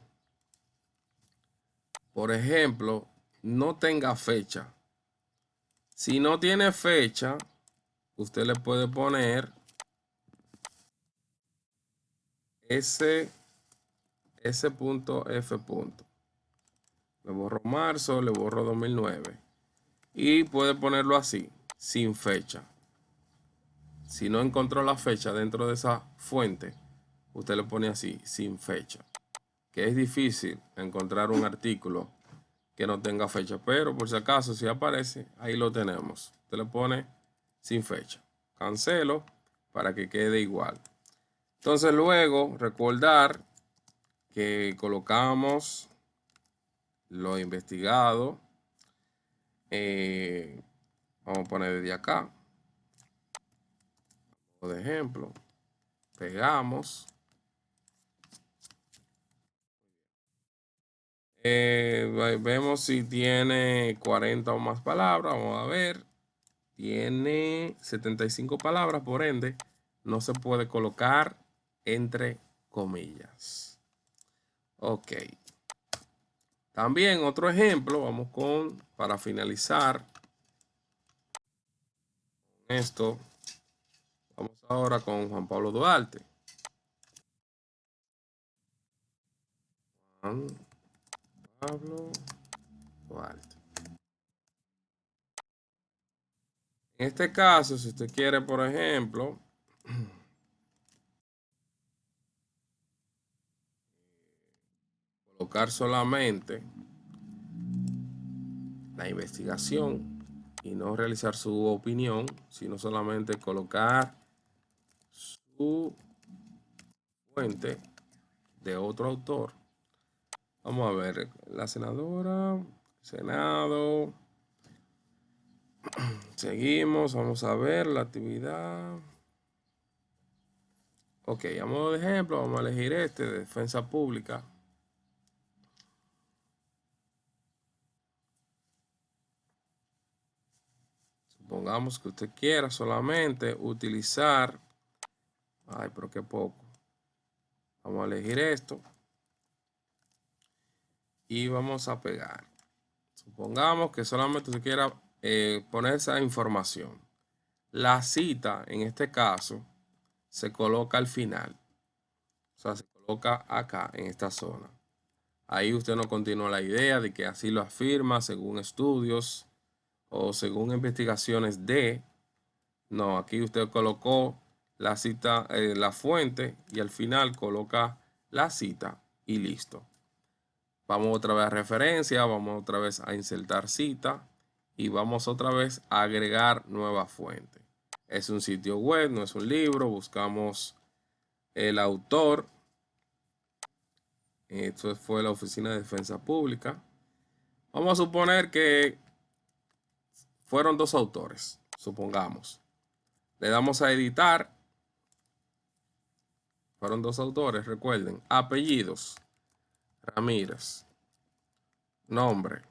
por ejemplo, no tenga fecha. Si no tiene fecha, usted le puede poner S.F. Le borro marzo, le borro 2009. Y puede ponerlo así, sin fecha. Si no encontró la fecha dentro de esa fuente, usted le pone así, sin fecha. Que es difícil encontrar un artículo que no tenga fecha, pero por si acaso, si aparece, ahí lo tenemos. Usted le pone sin fecha. Cancelo para que quede igual. Entonces luego recordar que colocamos lo investigado. Vamos a poner desde acá. Por ejemplo, pegamos. Vemos si tiene 40 o más palabras. Vamos a ver. Tiene 75 palabras, por ende, no se puede colocar entre comillas. Ok. También otro ejemplo, vamos para finalizar esto, vamos ahora con Juan Pablo Duarte. Juan Pablo Duarte. En este caso, si usted quiere, por ejemplo, colocar solamente la investigación y no realizar su opinión, sino solamente colocar su fuente de otro autor. Vamos a ver, la senadora, Senado. Seguimos, vamos a ver la actividad. Ok, a modo de ejemplo, vamos a elegir este de defensa pública. Supongamos que usted quiera solamente utilizar. Ay, pero qué poco. Vamos a elegir esto. Y vamos a pegar. Supongamos que solamente usted quiera poner esa información. La cita, en este caso, se coloca al final. O sea, se coloca acá, en esta zona. Ahí usted no continúa la idea de que así lo afirma según estudios o según investigaciones de. No, aquí usted colocó la cita, la fuente y al final coloca la cita y listo. Vamos otra vez a referencia, vamos otra vez a insertar cita y vamos otra vez a agregar nueva fuente. Es un sitio web, no es un libro. Buscamos el autor. Esto fue la Oficina de Defensa Pública. Vamos a suponer que fueron dos autores, supongamos. Le damos a editar. Fueron dos autores, recuerden. Apellidos: Ramírez. Nombre: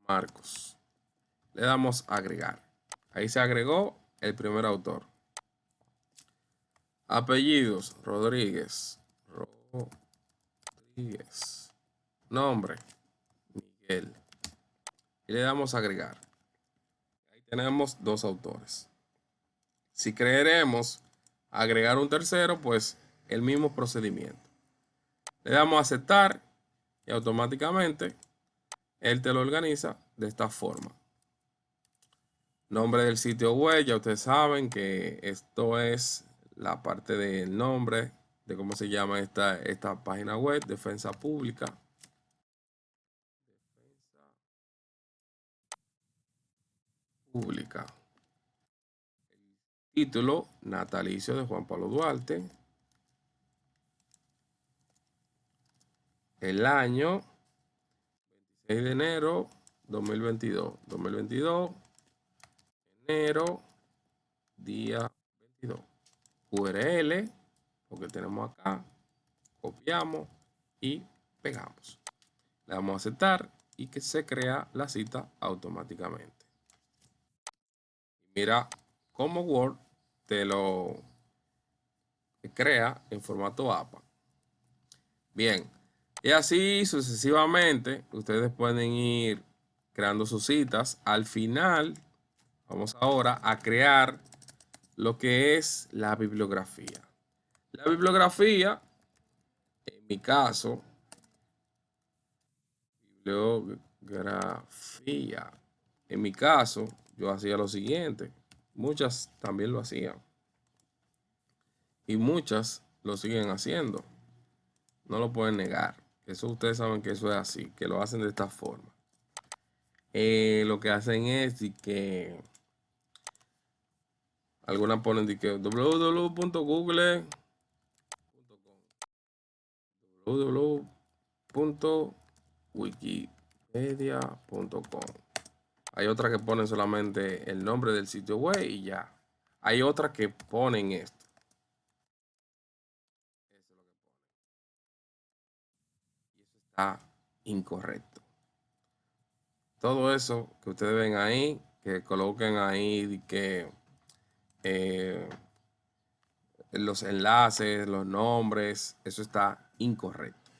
Marcos. Le damos a agregar. Ahí se agregó el primer autor. Apellidos: Rodríguez. Nombre: Miguel. Y le damos a agregar. Ahí tenemos dos autores. Si queremos agregar un tercero, pues el mismo procedimiento. Le damos a aceptar y automáticamente él te lo organiza de esta forma. Nombre del sitio web, ya ustedes saben que esto es la parte del nombre de cómo se llama esta página web, Defensa Pública. Pública. El título: natalicio de Juan Pablo Duarte. El año: 26 de enero 2022. 2022, enero, día 22. URL, porque tenemos acá. Copiamos y pegamos. Le damos a aceptar y que se crea la cita automáticamente. Mira cómo Word te lo crea en formato APA. Bien, y así sucesivamente ustedes pueden ir creando sus citas. Al final vamos ahora a crear lo que es la bibliografía. La bibliografía, en mi caso, bibliografía. En mi caso, yo hacía lo siguiente. Muchas también lo hacían. Y muchas lo siguen haciendo. No lo pueden negar. Eso ustedes saben que eso es así, que lo hacen de esta forma. Lo que hacen es que algunas ponen de que www.google.com www.wikipedia.com. Hay otras que ponen solamente el nombre del sitio web y ya. Hay otras que ponen esto. Eso es lo que ponen. Y eso está incorrecto. Todo eso que ustedes ven ahí, que coloquen ahí que los enlaces, los nombres, eso está incorrecto.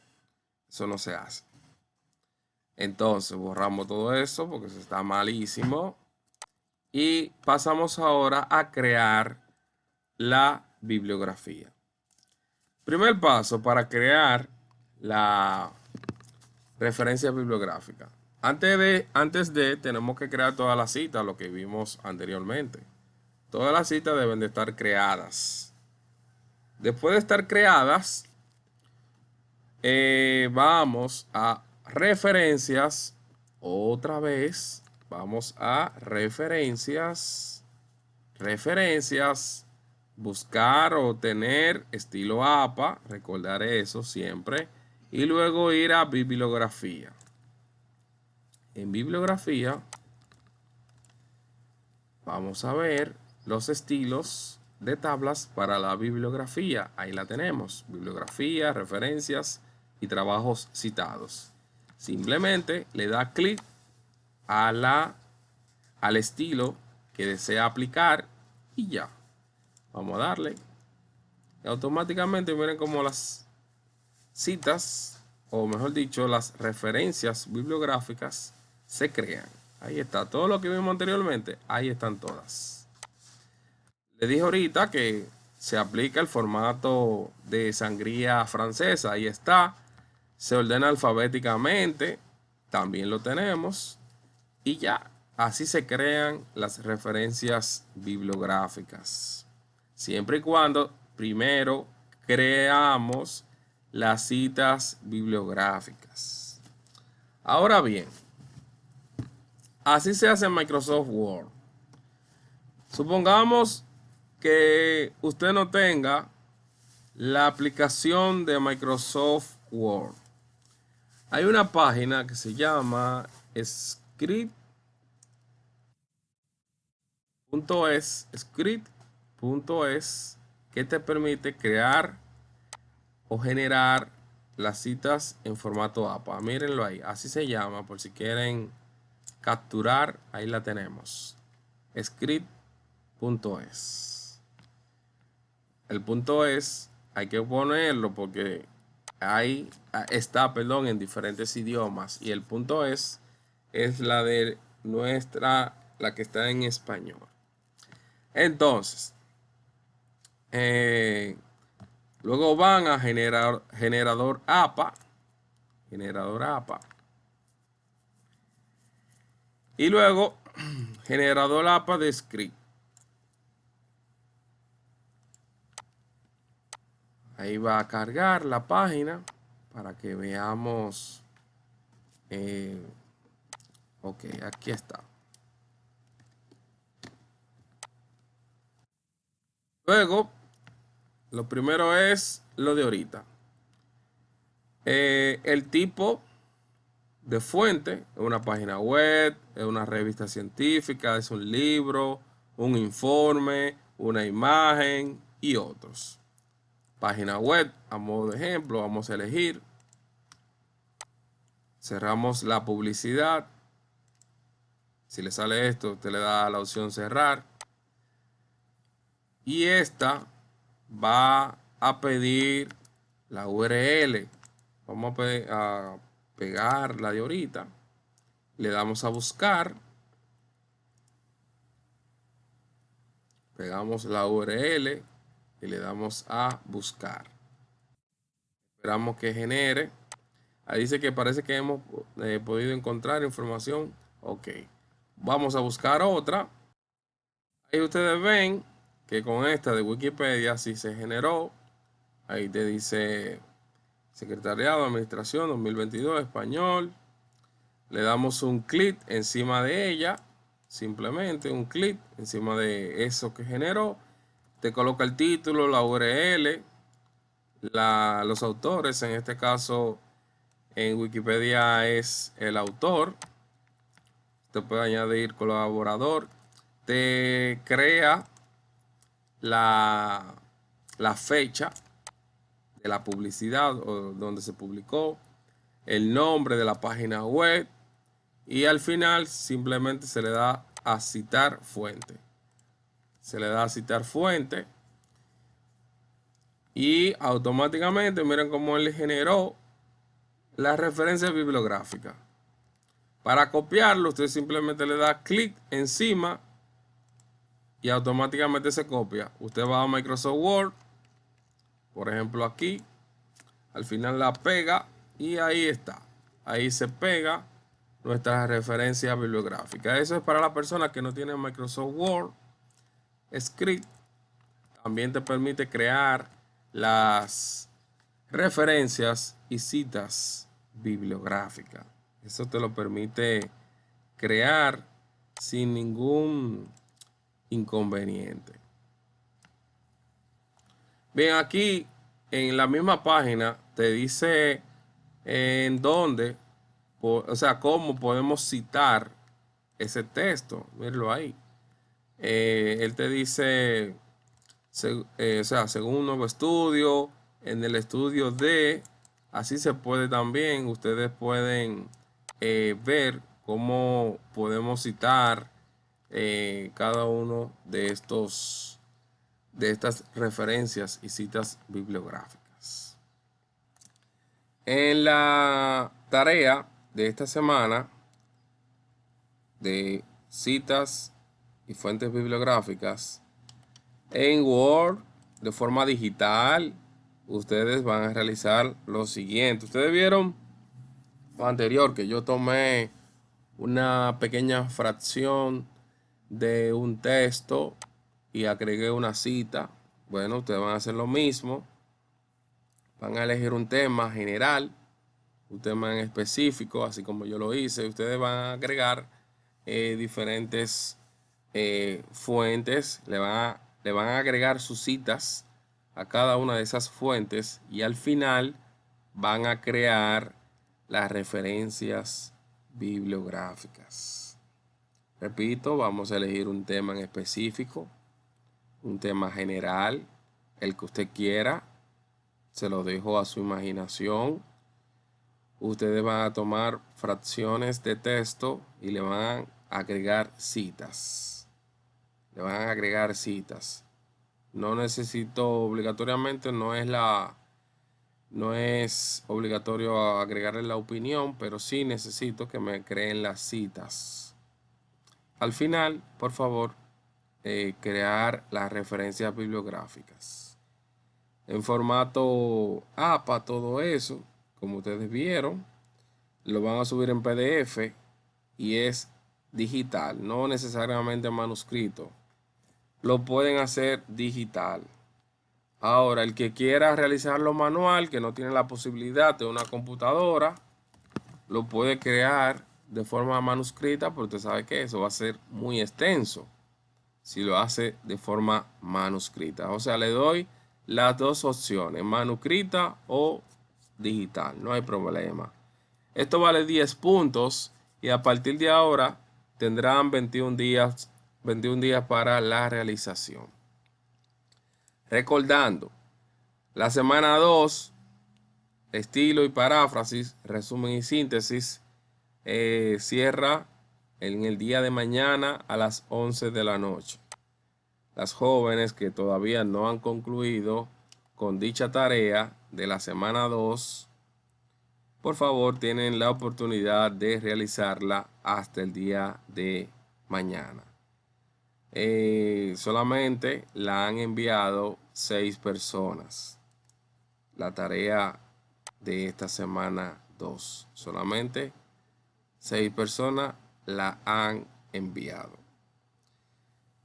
Eso no se hace. Entonces borramos todo eso porque eso está malísimo. Y pasamos ahora a crear la bibliografía. Primer paso para crear la referencia bibliográfica. Antes de tenemos que crear todas las citas, lo que vimos anteriormente. Todas las citas deben de estar creadas. Después de estar creadas, vamos a referencias. Otra vez, vamos a referencias. Referencias. Buscar o tener estilo APA. Recordar eso siempre. Y luego ir a bibliografía. En bibliografía vamos a ver los estilos de tablas para la bibliografía. Ahí la tenemos. Bibliografía, referencias y trabajos citados. Simplemente le da clic al estilo que desea aplicar y ya. Vamos a darle. Y automáticamente miren cómo las citas, o mejor dicho, las referencias bibliográficas se crean. Ahí está. Todo lo que vimos anteriormente, ahí están todas. Les dije ahorita que se aplica el formato de sangría francesa. Ahí está. Se ordena alfabéticamente. También lo tenemos. Y ya. Así se crean las referencias bibliográficas. Siempre y cuando primero creamos las citas bibliográficas. Ahora bien, así se hace en Microsoft Word. Supongamos que usted no tenga la aplicación de Microsoft Word. Hay una página que se llama script.es que te permite crear o generar las citas en formato APA. Mírenlo ahí, así se llama, por si quieren capturar, ahí la tenemos. Script.es. El punto es, hay que ponerlo porque ahí está, en diferentes idiomas. Y el punto es la de nuestra, la que está en español. Entonces, luego van a generador APA. Generador APA. Y luego, generador APA de script. Ahí va a cargar la página para que veamos. Ok, aquí está. Luego, lo primero es lo de ahorita. El tipo de fuente es una página web, es una revista científica, es un libro, un informe, una imagen y otros. Página web, a modo de ejemplo, vamos a elegir. Cerramos la publicidad. Si le sale esto, usted le da la opción cerrar. Y esta va a pedir la URL. Vamos a pegar la de ahorita. Le damos a buscar. Pegamos la URL y le damos a buscar. Esperamos que genere. Ahí dice que parece que hemos podido encontrar información. Ok. Vamos a buscar otra. Ahí ustedes ven que con esta de Wikipedia sí se generó. Ahí te dice Secretariado de Administración 2022 Español. Le damos un clic encima de ella. Simplemente un clic encima de eso que generó. Te coloca el título, la URL, los autores, en este caso en Wikipedia es el autor. Te puede añadir colaborador. Te crea la fecha de la publicidad o donde se publicó, el nombre de la página web y al final simplemente se le da a citar fuente. Se le da a citar fuente y automáticamente miren cómo él generó la referencia bibliográfica. Para copiarlo, usted simplemente le da clic encima y automáticamente se copia. Usted va a Microsoft Word, por ejemplo aquí, al final la pega y ahí está. Ahí se pega nuestra referencia bibliográfica. Eso es para la persona que no tiene Microsoft Word. Script también te permite crear las referencias y citas bibliográficas. Eso te lo permite crear sin ningún inconveniente. Bien, aquí en la misma página te dice en dónde, o sea, cómo podemos citar ese texto. Míralo ahí. Él te dice, o sea, según un nuevo estudio, en el estudio de, así se puede también, ustedes pueden ver cómo podemos citar cada uno de estas referencias y citas bibliográficas. En la tarea de esta semana de citas y fuentes bibliográficas, en Word, de forma digital, ustedes van a realizar lo siguiente. Ustedes vieron lo anterior, que yo tomé una pequeña fracción de un texto y agregué una cita. Bueno, ustedes van a hacer lo mismo. Van a elegir un tema general, un tema en específico, así como yo lo hice. Ustedes van a agregar diferentes fuentes, le van a agregar sus citas a cada una de esas fuentes y al final van a crear las referencias bibliográficas. Repito, vamos a elegir un tema en específico, un tema general, el que usted quiera, se lo dejo a su imaginación. Ustedes van a tomar fracciones de texto y le van a agregar citas. Le van a agregar citas. No necesito obligatoriamente, no es obligatorio agregarle la opinión, pero sí necesito que me creen las citas. Al final, por favor, crear las referencias bibliográficas. En formato APA, todo eso, como ustedes vieron, lo van a subir en PDF y es digital, no necesariamente manuscrito. Lo pueden hacer digital. Ahora, el que quiera realizarlo manual, que no tiene la posibilidad de una computadora, lo puede crear de forma manuscrita, porque usted sabe que eso va a ser muy extenso si lo hace de forma manuscrita. O sea, le doy las dos opciones, manuscrita o digital, no hay problema. Esto vale 10 puntos y a partir de ahora tendrán 21 días para la realización. Recordando, la semana 2, estilo y paráfrasis, resumen y síntesis, cierra en el día de mañana a las 11 de la noche. Las jóvenes que todavía no han concluido con dicha tarea de la semana 2, por favor, tienen la oportunidad de realizarla hasta el día de mañana. Solamente la han enviado 6 personas. La tarea de esta semana 2. Solamente 6 personas la han enviado.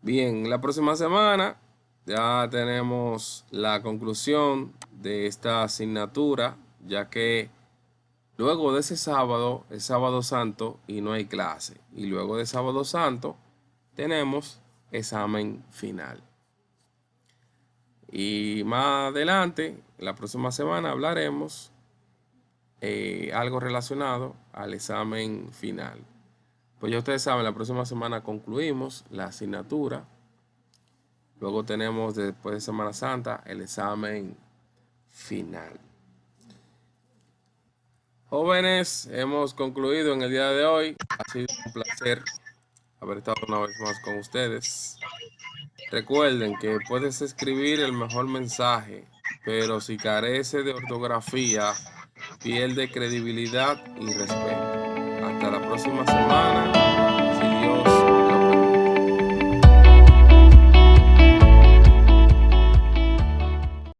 Bien, la próxima semana ya tenemos la conclusión de esta asignatura, ya que luego de ese sábado, es sábado santo y no hay clase. Y luego de sábado santo tenemos examen final. Y más adelante, la próxima semana, hablaremos algo relacionado al examen final. Pues ya ustedes saben, la próxima semana concluimos la asignatura. Luego tenemos, después de Semana Santa, el examen final. Jóvenes, hemos concluido en el día de hoy. Ha sido un placer haber estado una vez más con ustedes. Recuerden que puedes escribir el mejor mensaje, pero si carece de ortografía, pierde credibilidad y respeto. Hasta la próxima semana.